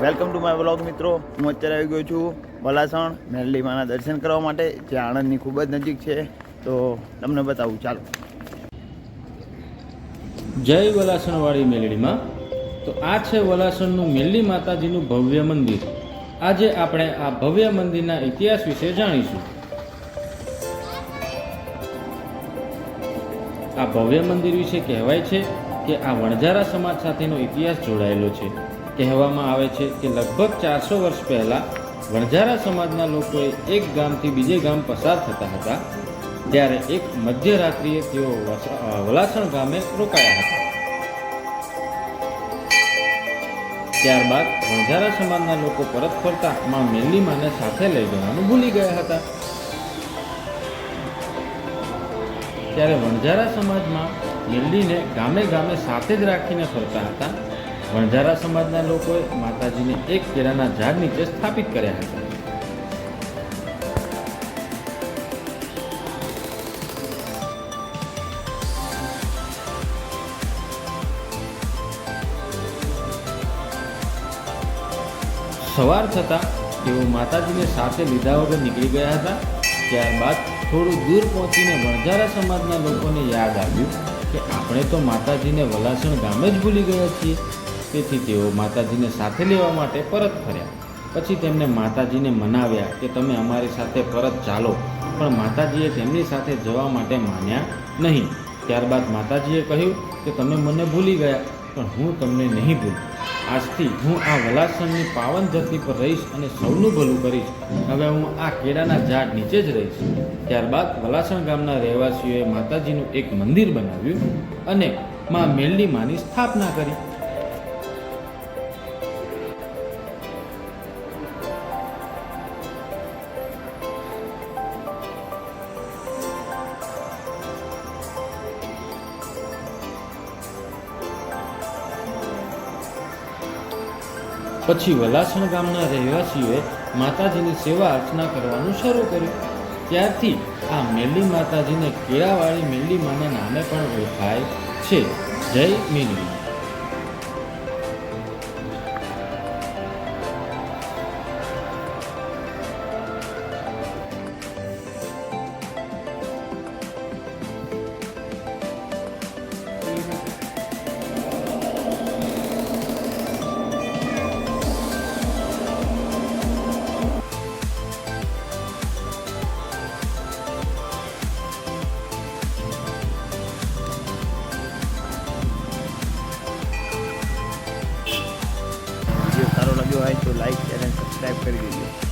Welcome to my vlog મિત્રો। હું અત્યારે આવી ગયો છું વલાસણ મેરડી માના દર્શન કરવા માટે, જે આણંદની ખૂબ જ નજીક છે। તો તમને બતાવું, ચાલો। જય વલાસણવાળી મેલડીમાં। તો આ છે વલાસણનું મેલડી માતાજીનું ભવ્ય મંદિર। આજે આપણે આ ભવ્ય મંદિરના ઇતિહાસ વિશે જાણીશું। આ ભવ્ય મંદિર વિશે કહેવાય છે કે આ વણઝારા સમાજ સાથેનો ઇતિહાસ જોડાયેલો છે। કહેવામાં આવે છે કે લગભગ 400 વર્ષ પહેલાં વણઝારા સમાજના લોકોએ એક ગામથી બીજે ગામ પસાર થતા હતા, ત્યારે એક મધ્યરાત્રિએ તેઓ વલાસણ ગામે રોકાયા હતા। ત્યારબાદ વણઝારા સમાજના લોકો પરત ફરતા માં મેરડી માને સાથે લઈ જવાનું ભૂલી ગયા હતા। ત્યારે વણઝારા સમાજમાં મેરડીને ગામે ગામે સાથે જ રાખીને ફરતા હતા। વણઝારા સમાજના લોકોએ માતાજીને એક કેળાના ઝાડ નીચે સ્થાપિત કર્યા હતા। સવાર થતાં તેઓ માતાજીને સાથે લીધા વગર નીકળી ગયા હતા। ત્યારબાદ થોડું દૂર પહોંચીને વણઝારા સમાજના લોકોને યાદ આવ્યું કે આપણે તો માતાજીને વલાસણ ગામે જ ભૂલી ગયા છીએ। તેથી તેઓ માતાજીને સાથે લેવા માટે પરત ફર્યા। પછી તેમને માતાજીને મનાવ્યા કે તમે અમારી સાથે પરત ચાલો, પણ માતાજીએ તેમની સાથે જવા માટે માન્યા નહીં। ત્યારબાદ માતાજીએ કહ્યું કે તમે મને ભૂલી ગયા, પણ હું તમને નહીં ભૂલું। આજથી હું આ વલાસણની પાવન ધરતી પર રહીશ અને સૌનું ભલું કરીશ। હવે હું આ કેળાના ઝાડ નીચે જ રહીશ। ત્યારબાદ વલાસણ ગામના રહેવાસીઓએ માતાજીનું એક મંદિર બનાવ્યું અને માં મેરડી માની સ્થાપના કરી। પછી વલાસણ ગામના રહેવાસીઓએ માતાજીની સેવા અર્ચના કરવાનું શરૂ કર્યું। ત્યારથી આ મેરડી માતાજીને કેળાવાળી મેરડી માના નામે પણ ઓળખાય છે। જય મેરડી। વિડીયો સારો લાગ્યો હોય તો લાઈક, શેર અને સબસ્ક્રાઈબ કરી દેજો।